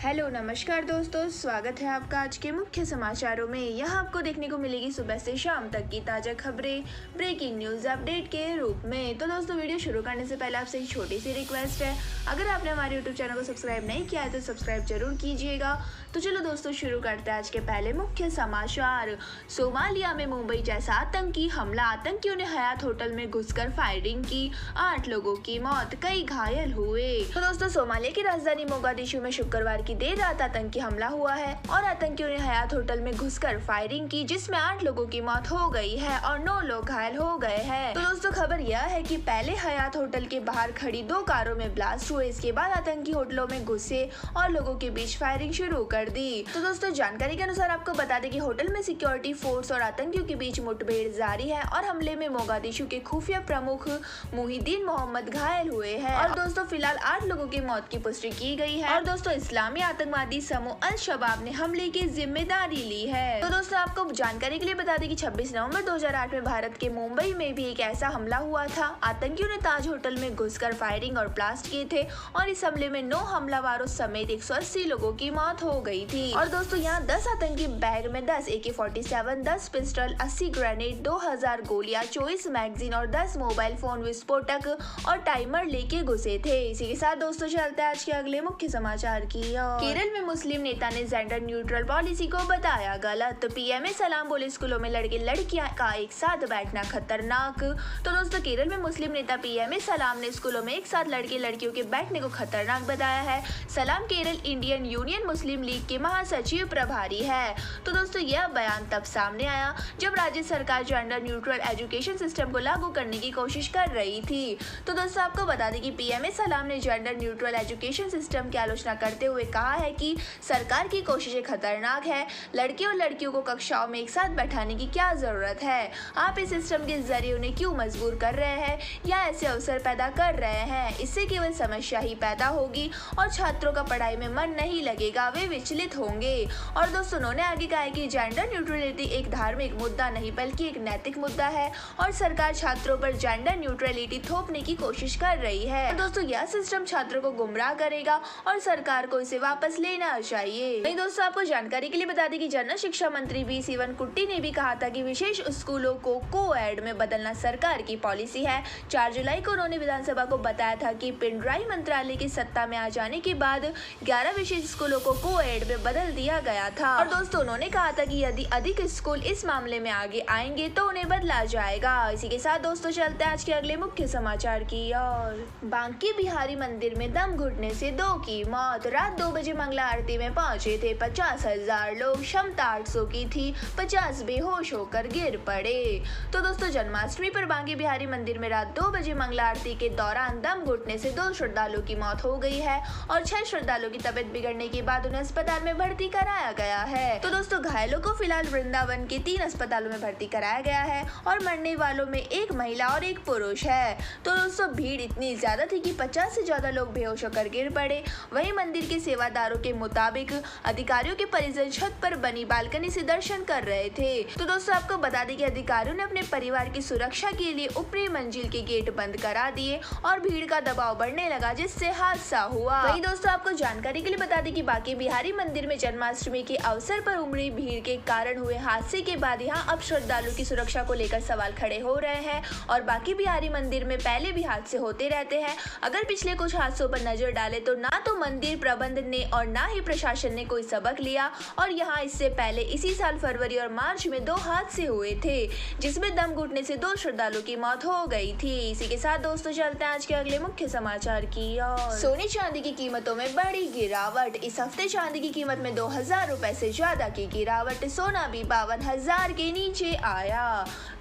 Hello नमस्कार दोस्तों, स्वागत है आपका आज के मुख्य समाचारों में। यहाँ आपको देखने को मिलेगी सुबह से शाम तक की ताज़ा खबरें ब्रेकिंग न्यूज़ अपडेट के रूप में। तो दोस्तों वीडियो शुरू करने से पहले आपसे एक छोटी सी रिक्वेस्ट है, अगर आपने हमारे यूट्यूब चैनल को सब्सक्राइब नहीं किया है तो सब्सक्राइब जरूर कीजिएगा। तो चलो दोस्तों शुरू करते हैं आज के पहले मुख्य समाचार। सोमालिया में मुंबई जैसा आतंकी हमला, आतंकियों ने हयात होटल में घुसकर फायरिंग की, 8 लोगों की मौत, कई घायल हुए। तो दोस्तों सोमालिया की राजधानी मोगादिशु में शुक्रवार की देर रात आतंकी हमला हुआ है और आतंकियों ने हयात होटल में घुसकर फायरिंग की, जिसमें 8 लोगों की मौत हो गई है और 9 लोग घायल हो गए हैं। तो दोस्तों खबर यह है कि पहले हयात होटल के बाहर खड़ी 2 कारों में ब्लास्ट हुए, इसके बाद आतंकी होटलों में घुसे और लोगों के बीच फायरिंग शुरू कर दी। तो दोस्तों जानकारी के अनुसार आपको बता दें कि होटल में सिक्योरिटी फोर्स और आतंकियों के बीच मुठभेड़ जारी है और हमले में मोगादिशु के खुफिया प्रमुख मुहिदीन मोहम्मद घायल हुए हैं और दोस्तों फिलहाल 8 लोगों की मौत की पुष्टि की गई है और दोस्तों इस्लामी आतंकवादी समूह अल शबाब ने हमले की जिम्मेदारी ली है। तो दोस्तों आपको जानकारी के लिए बता दें कि 26 नवंबर 2008 में भारत के मुंबई में भी एक ऐसा हमला हुआ था। आतंकियों ने ताज होटल में घुसकर फायरिंग और ब्लास्ट किए थे और इस हमले में 9 हमलावरों समेत 180 लोगों की मौत हो गई थी। और दोस्तों यहाँ 10 आतंकी बैग में 10 AK-47, 10 पिस्टल, 80 ग्रेनेड, 2000 गोलियां, 24 मैगजीन और 10 मोबाइल फोन विस्फोटक और टाइमर लेके घुसे थे। इसी के साथ दोस्तों चलते हैं आज के अगले मुख्य समाचार की। केरल में मुस्लिम नेता ने जेंडर न्यूट्रल पॉलिसी को बताया गलत। पीएमए सलाम बोले स्कूलों में लड़के लड़कियां का एक साथ बैठना खतरनाक। तो दोस्तों केरल में मुस्लिम नेता पीएमए सलाम ने स्कूलों में एक साथ लड़के लड़कियों के बैठने को खतरनाक बताया है। सलाम केरल इंडियन यूनियन मुस्लिम लीग के महासचिव प्रभारी है। तो दोस्तों यह बयान तब सामने आया जब राज्य सरकार जेंडर न्यूट्रल एजुकेशन सिस्टम को लागू करने की कोशिश कर रही थी। तो दोस्तों आपको बता दें कि पीएमए सलाम ने जेंडर न्यूट्रल एजुकेशन सिस्टम की आलोचना करते हुए कहा है कि सरकार की कोशिशें खतरनाक है। लड़के और लड़कियों को कक्षाओं में एक साथ बैठाने की क्या जरूरत है? आप इस सिस्टम के जरिए उन्हें क्यों मजबूर कर रहे हैं या ऐसे अवसर पैदा कर रहे हैं? इससे केवल समस्या ही पैदा होगी और छात्रों का पढ़ाई में मन नहीं लगेगा, वे विचलित होंगे। और दोस्तों उन्होंने आगे कहा कि जेंडर न्यूट्रलिटी एक धार्मिक मुद्दा नहीं बल्कि एक नैतिक मुद्दा है और सरकार छात्रों पर जेंडर न्यूट्रलिटी थोपने की कोशिश कर रही है। दोस्तों यह सिस्टम छात्रों को गुमराह करेगा और सरकार को इसे वापस लेना चाहिए। नहीं दोस्तों आपको जानकारी के लिए बता दें कि जन शिक्षा मंत्री वी शिवनकुट्टी ने भी कहा था कि विशेष स्कूलों को को-एड में बदलना सरकार की पॉलिसी है। 4 जुलाई को उन्होंने विधानसभा को बताया था कि पिनराई मंत्रालय की सत्ता में आ जाने के बाद 11 विशेष स्कूलों को को-एड में बदल दिया गया था और दोस्तों उन्होंने कहा था कि यदि अधिक स्कूल इस मामले में आगे आएंगे तो उन्हें बदला जाएगा। इसी के साथ दोस्तों चलते हैं आज के अगले मुख्य समाचार की ओर। बांके बिहारी मंदिर में दम घुटने से 2 की मौत। रात 2 बजे मंगला आरती में पहुंचे थे 50,000 लोग, क्षमता 800 की थी, 50 बेहोश होकर गिर पड़े। तो दोस्तों जन्माष्टमी पर बांके बिहारी मंदिर में रात 2 बजे मंगला आरती के दौरान दम घुटने से 2 श्रद्धालुओं की मौत हो गई है और 6 श्रद्धालुओं की तबीयत बिगड़ने के बाद उन्हें अस्पताल में भर्ती कराया गया है। तो दोस्तों घायलों को फिलहाल वृंदावन के 3 अस्पतालों में भर्ती कराया गया है और मरने वालों में 1 महिला और 1 पुरुष है। तो दोस्तों भीड़ इतनी ज्यादा थी कि 50 से ज्यादा लोग बेहोश होकर गिर पड़े। वहीं मंदिर के सेवादारों के मुताबिक अधिकारियों के परिजन छत पर बनी बालकनी से दर्शन कर रहे थे। तो दोस्तों आपको बता दें कि अधिकारियों ने अपने परिवार की सुरक्षा के लिए ऊपरी मंजिल के गेट बंद करा दिए और भीड़ का दबाव बढ़ने लगा, जिससे हादसा हुआ। वहीं दोस्तों आपको जानकारी के लिए बता दें कि बांके बिहारी मंदिर में जन्माष्टमी के अवसर पर उमड़ी भीड़ के कारण हुए हादसे के बाद यहाँ अब श्रद्धालुओं की सुरक्षा को लेकर सवाल खड़े हो रहे हैं और बांके बिहारी मंदिर में पहले भी हादसे होते रहते हैं। अगर पिछले कुछ हादसों पर नजर डाले तो ना तो मंदिर प्रबंधन ने और ना ही प्रशासन ने कोई सबक लिया और यहाँ इससे पहले इसी साल फरवरी और मार्च में 2 हादसे हुए थे जिसमें दम घुटने से 2 श्रद्धालुओं की मौत हो गई थी। इसी के साथ दोस्तों चलते हैं आज के अगले मुख्य समाचार की ओर। सोने चांदी की कीमतों में बड़ी गिरावट। इस हफ्ते चांदी की कीमत में 2000 रुपए से ज्यादा की गिरावट। सोना भी 52,000 के नीचे आया।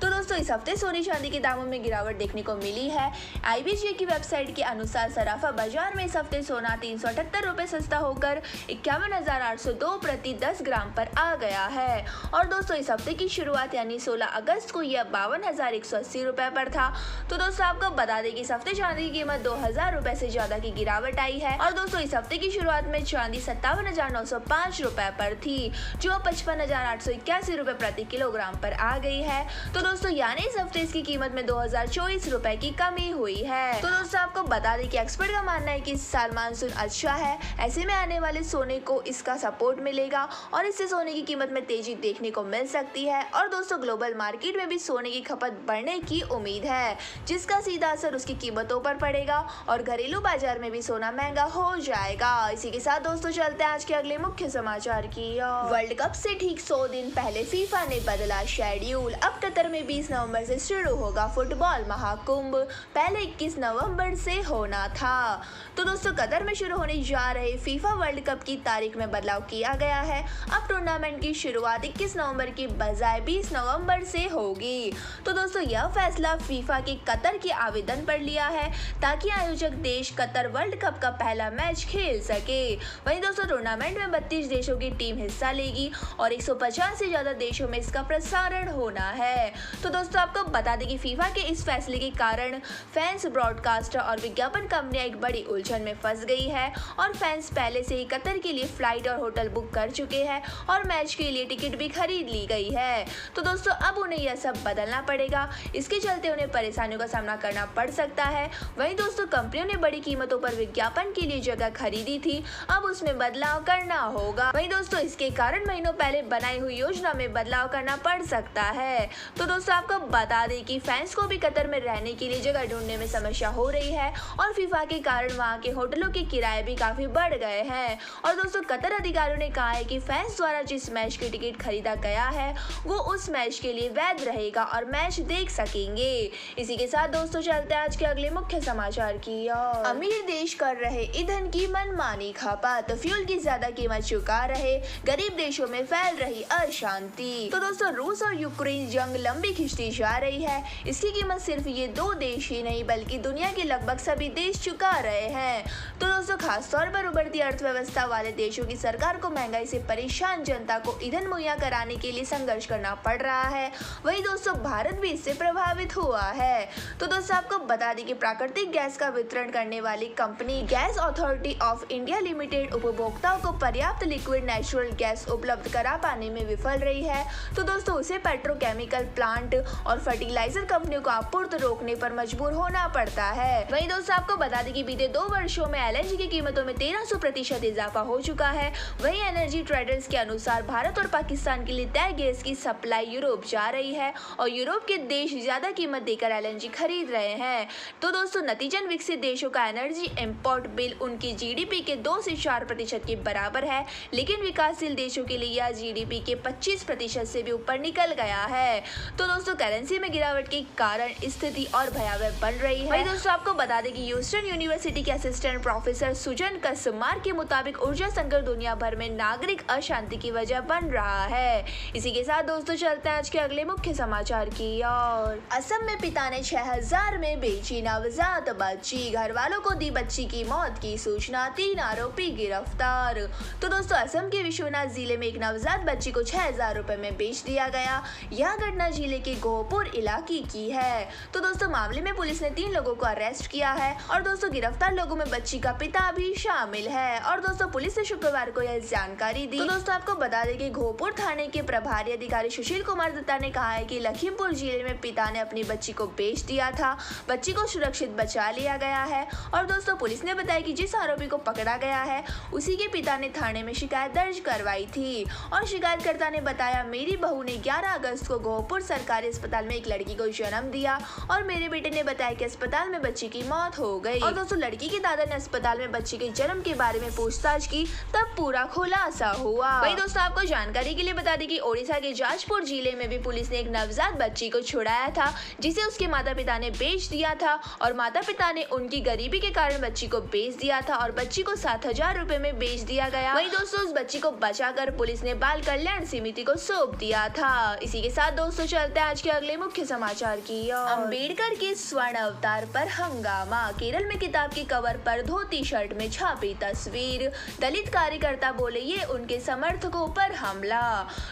तो दोस्तों इस हफ्ते सोने चांदी के दामों में गिरावट देखने को मिली है। IBJ की वेबसाइट के अनुसार सराफा बाजार में इस हफ्ते सोना 378 रुपए सस्ता होकर 51,802 प्रति 10 ग्राम पर आ गया है और दोस्तों इस हफ्ते की शुरुआत यानी 16 अगस्त को यह 52,180 रुपए पर था। तो दोस्तों आपको बता दें कि इस हफ्ते चांदी की कीमत 2000 रुपए से ज्यादा की गिरावट आई है और दोस्तों इस हफ्ते की शुरुआत में चांदी 57,905 रुपए पर थी जो 55,881 रुपए प्रति किलोग्राम पर आ गई है। तो दोस्तों यानी इस हफ्ते इसकी कीमत में 2024 रुपए की कमी हुई है। तो दोस्तों आपको बता दें कि एक्सपर्ट का मानना है कि इस साल मानसून अच्छा है, ऐसे में में आने वाले सोने को इसका सपोर्ट मिलेगा और इससे सोने की कीमत में तेजी देखने को मिल सकती है। और दोस्तों ग्लोबल मार्केट में भी सोने की खपत बढ़ने की उम्मीद है, जिसका सीधा असर उसकी कीमतों पर पड़ेगा और घरेलू बाजार में भी सोना महंगा हो जाएगा। इसी के साथ दोस्तों चलते हैं आज के अगले मुख्य समाचार की ओर। वर्ल्ड कप से ठीक 100 दिन पहले फीफा ने बदला शेड्यूल। अब कतर में 20 नवंबर से शुरू होगा फुटबॉल महाकुंभ, पहले 21 नवंबर से होना था। तो दोस्तों कतर में शुरू होने जा रहे फीफा वर्ल्ड कप की तारीख में बदलाव किया गया है। अब टूर्नामेंट की शुरुआत 21 नवंबर की बजाय 20 नवंबर से होगी। तो दोस्तों यह फैसला फीफा के कतर के आवेदन पर लिया है ताकि आयोजक देश कतर वर्ल्ड कप का पहला मैच खेल सके। वहीं दोस्तों टूर्नामेंट में 32 देशों की टीम हिस्सा लेगी और 150 से ज्यादा देशों में इसका प्रसारण होना है। तो दोस्तों आपको बता दें कि फीफा के इस फैसले के कारण फैंस, ब्रॉडकास्टर और विज्ञापन कंपनियां एक बड़ी उलझन में फंस गई है और फैंस पहले से ही कतर के लिए फ्लाइट और होटल बुक कर चुके हैं और मैच के लिए टिकट भी खरीद ली गई है। तो दोस्तों अब उन्हें यह सब बदलना पड़ेगा, इसके चलते उन्हें परेशानियों का सामना करना पड़ सकता है। वहीं दोस्तों कंपनियों ने बड़ी कीमतों पर विज्ञापन के लिए जगह खरीदी थी, अब उसमें बदलाव करना होगा। वहीं दोस्तों इसके कारण महीनों पहले बनाई हुई योजना में बदलाव करना पड़ सकता है। तो दोस्तों आपको बता दें कि फैंस को भी कतर में रहने के लिए जगह ढूंढने में समस्या हो रही है और फीफा के कारण वहां के होटलों के किराए भी काफी बढ़ गए हैं। और दोस्तों कतर अधिकारियों ने कहा है कि फैंस द्वारा जिस मैच की टिकट खरीदा गया है वो उस मैच के लिए वैध रहेगा और मैच देख सकेंगे। इसी के साथ दोस्तों चलते हैं आज के अगले मुख्य समाचार की ओर। अमीर देश कर रहे ईंधन की मनमानी खपत, फ्यूल की ज्यादा कीमत चुका रहे, गरीब देशों में फैल रही अशांति। तो दोस्तों रूस और यूक्रेन जंग लंबी खिंचती जा रही है। इसकी कीमत सिर्फ ये 2 देश ही नहीं बल्कि दुनिया के लगभग सभी देश चुका रहे हैं। तो दोस्तों खासतौर पर उभरती अर्थव्यवस्था वाले देशों की सरकार को महंगाई से परेशान जनता को ईंधन मुहैया कराने के लिए संघर्ष करना पड़ रहा है। वहीं दोस्तों भारत भी इससे प्रभावित हुआ है। तो दोस्तों आपको बता दें कि प्राकृतिक गैस का वितरण करने वाली company gas authority of India limited उपभोक्ताओं को पर्याप्त लिक्विड नेचुरल गैस उपलब्ध करा पाने में विफल रही है। तो दोस्तों उसे पेट्रोकेमिकल प्लांट और फर्टिलाइजर कंपनियों को आपूर्ति रोकने पर मजबूर होना पड़ता है। वहीं दोस्तों आपको बता दें कि बीते 2 वर्षों में एलएनजी की कीमतों में 1300% इजाफा हो चुका है। वहीं एनर्जी ट्रेडर्स के अनुसार भारत और पाकिस्तान के लिए तय गैस की सप्लाई यूरोप जा रही है और यूरोप के देश ज्यादा कीमत देकर एलएनजी खरीद रहे हैं। तो दोस्तों नतीजन विकसित देशों का एनर्जी इंपोर्ट बिल उनकी जीडीपी के 2 से 4% के बराबर है, लेकिन विकासशील देशों के लिए यह जीडीपी के 25% से भी ऊपर निकल गया है। तो दोस्तों करेंसी में गिरावट के कारण स्थिति और भयावह बन रही है। वहीं दोस्तों आपको बता दें कि ह्यूस्टन यूनिवर्सिटी के असिस्टेंट प्रोफेसर सुजन कसमार के मुताबिक ऊर्जा संकट दुनिया भर में नागरिक अशांति की वजह बन रहा है। इसी के साथ दोस्तों चलते हैं आज के अगले मुख्य समाचार की ओर। असम में पिता ने 6000 में बेची नवजात बच्ची, घर वालों को दी बच्ची की मौत की सूचना, 3 आरोपी गिरफ्तार। तो दोस्तों असम के विश्वनाथ जिले में एक नवजात बच्ची को 6000 रुपए में बेच दिया गया। यह घटना जिले के गोहपुर इलाके की है। तो दोस्तों मामले में पुलिस ने 3 लोगों को अरेस्ट किया है और दोस्तों गिरफ्तार लोगों में बच्ची का पिता भी शामिल है। और दोस्तों पुलिस ने शुक्रवार को यह जानकारी दी। तो दोस्तों आपको बता दें कि गोहपुर थाने के प्रभारी अधिकारी सुशील कुमार दत्ता ने कहा है कि लखीमपुर जिले में पिता ने अपनी बच्ची को बेच दिया था। बच्ची को सुरक्षित बचा लिया गया है और दोस्तों पुलिस ने बताया कि जिस आरोपी को पकड़ा गया है उसी के पिता ने थाने में शिकायत दर्ज करवाई थी और शिकायतकर्ता ने बताया, मेरी बहू ने 11 अगस्त को गोहपुर सरकारी अस्पताल में एक लड़की को जन्म दिया और मेरे बेटे ने बताया कि अस्पताल में बच्ची की मौत हो गई। और दोस्तों लड़की के दादा ने अस्पताल में बच्ची के जन्म के बारे में पूछताछ की, तब पूरा खुलासा हुआ। वहीं दोस्तों आपको जानकारी के लिए बता दें कि ओडिशा के जाजपुर जिले में भी पुलिस ने एक नवजात बच्ची को छुड़ाया था जिसे उसके माता पिता ने बेच दिया था और माता पिता ने उनकी गरीबी के कारण बच्ची को बेच दिया था और बच्ची को 7000 रुपए में बेच दिया गया। वहीं दोस्तों उस बच्ची को बचाकर पुलिस ने बाल कल्याण समिति को सौंप दिया था। इसी के साथ दोस्तों चलते हैं आज के अगले मुख्य समाचार की ओर। अम्बेडकर के स्वर्ण अवतार पर हंगामा, केरल में किताब के कवर पर धोती शर्ट में छापी तस्वीर, दलित कार्यकर्ता बोले ये उनके समर्थकों पर हमला।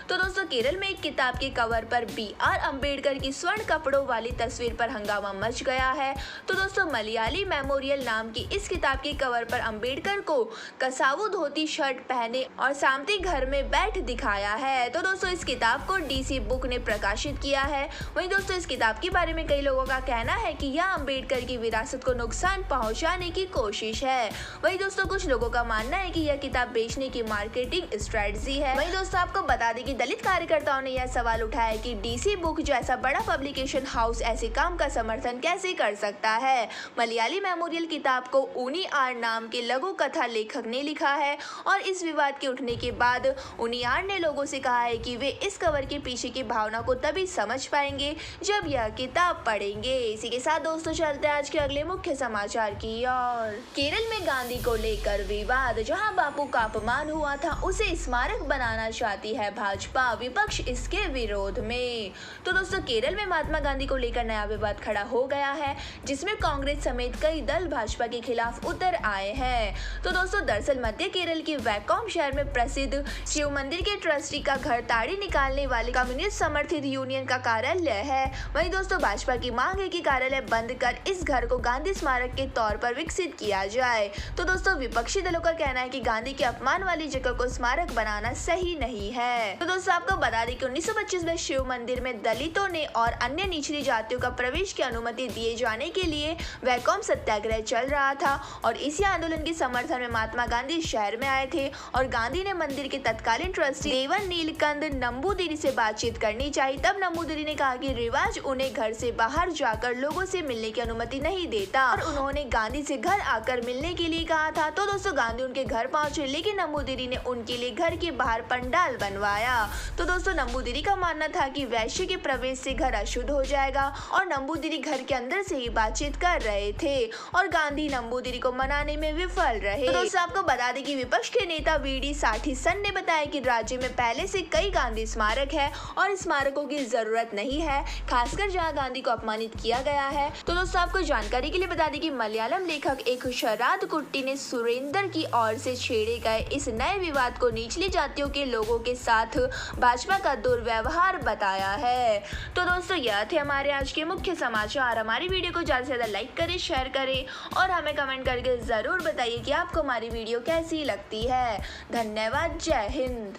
तो दोस्तों केरल में एक किताब के कवर पर BR अम्बेडकर की स्वर्ण कपड़ों वाली तस्वीर पर हंगामा मच गया है। तो दोस्तों मलयाली मेमोरियल नाम की इस किताब के कवर पर अम्बेडकर को कसावू धोती शर्ट पहने और सामने घर में बैठ दिखाया है। तो दोस्तों इस किताब को DC बुक ने प्रकाशित किया है। वहीं दोस्तों इस किताब के बारे में कई लोगों का कहना है कि यह अम्बेडकर की विरासत को नुकसान पहुंचाने की कोशिश है। वहीं दोस्तों कुछ लोगों लोगों का मानना है कि यह किताब बेचने की मार्केटिंग स्ट्रेटजी है। वहीं दोस्तों आपको बता दें कि दलित कार्यकर्ताओं ने यह सवाल उठाया कि डीसी बुक जैसा बड़ा पब्लिकेशन हाउस ऐसे काम का समर्थन कैसे कर सकता है। मलयाली मेमोरियल किताब को उनी आर नाम के लघु कथा लेखक ने लिखा है और इस विवाद के उठने के बाद उनी आर ने लोगों से कहा है कि वे इस कवर के पीछे की भावना को तभी समझ पाएंगे जब यह किताब पढ़ेंगे। इसी के साथ दोस्तों चलते हैं आज के अगले मुख्य समाचार की ओर। केरल में गांधी को लेकर विवाद, जहां बापू का अपमान हुआ था उसे स्मारक बनाना चाहती है भाजपा, विपक्ष इसके विरोध में। तो दोस्तों केरल में महात्मा गांधी को लेकर नया विवाद खड़ा हो गया है, जिसमें कांग्रेस समेत कई दल भाजपा के खिलाफ उतर आए हैं। तो दोस्तों दरअसल मध्य केरल के वैकोम शहर में प्रसिद्ध शिव मंदिर के ट्रस्टी का घर ताड़ी निकालने वाले कम्युनिस्ट समर्थित यूनियन का कार्यालय है। वहीं दोस्तों भाजपा की मांग है कि कार्यालय बंद कर इस घर को गांधी स्मारक के तौर पर विकसित किया जाए। तो दोस्तों विपक्षी दलों का कहना है कि गांधी के अपमान वाली जगह को स्मारक बनाना सही नहीं है। तो दोस्तों आपको बता दें कि 1925 में शिव मंदिर में दलितों ने और अन्य निचली जातियों का प्रवेश की अनुमति दिए जाने के लिए वैकोम सत्याग्रह चल रहा था और इसी आंदोलन के समर्थन में महात्मा गांधी शहर में आए थे और गांधी ने मंदिर के तत्कालीन ट्रस्टी देवन नीलकंठ नंबूदिरी से बातचीत करनी चाहिए। तब नंबूदिरी ने कहा कि रिवाज उन्हें घर से बाहर जाकर लोगों से मिलने की अनुमति नहीं देता और उन्होंने गांधी से घर आकर मिलने के लिए कहा था। तो दोस्तों गांधी उनके घर पहुंचे, लेकिन नंबूदिरी ने उनके लिए घर के बाहर पंडाल बनवाया। तो दोस्तों नंबूदिरी का मानना था कि वैश्य के प्रवेश से घर अशुद्ध हो जाएगा और नंबूदिरी घर के अंदर से ही बातचीत कर रहे थे और गांधी नंबूदिरी को मनाने में विफल रहे। तो दोस्तों आपको बता दें कि विपक्ष के नेता वीडी साठीसन ने बताया कि राज्य में पहले से कई गांधी स्मारक है और स्मारकों की जरूरत नहीं है, खासकर जहां गांधी को अपमानित किया गया है। तो दोस्तों आपको जानकारी के लिए बता दें कि मलयालम लेखक एक शराद कुट्टी ने सुरेंद्र की ओर से छेड़े गए इस नए विवाद को निचली जातियों के लोगों के साथ भाजपा का दुर्व्यवहार बताया है। तो दोस्तों यह थे हमारे आज के मुख्य समाचार। हमारी वीडियो को ज्यादा से ज्यादा लाइक करें, शेयर करें और हमें कमेंट करके जरूर बताइए कि आपको हमारी वीडियो कैसी लगती है। धन्यवाद। जय हिंद।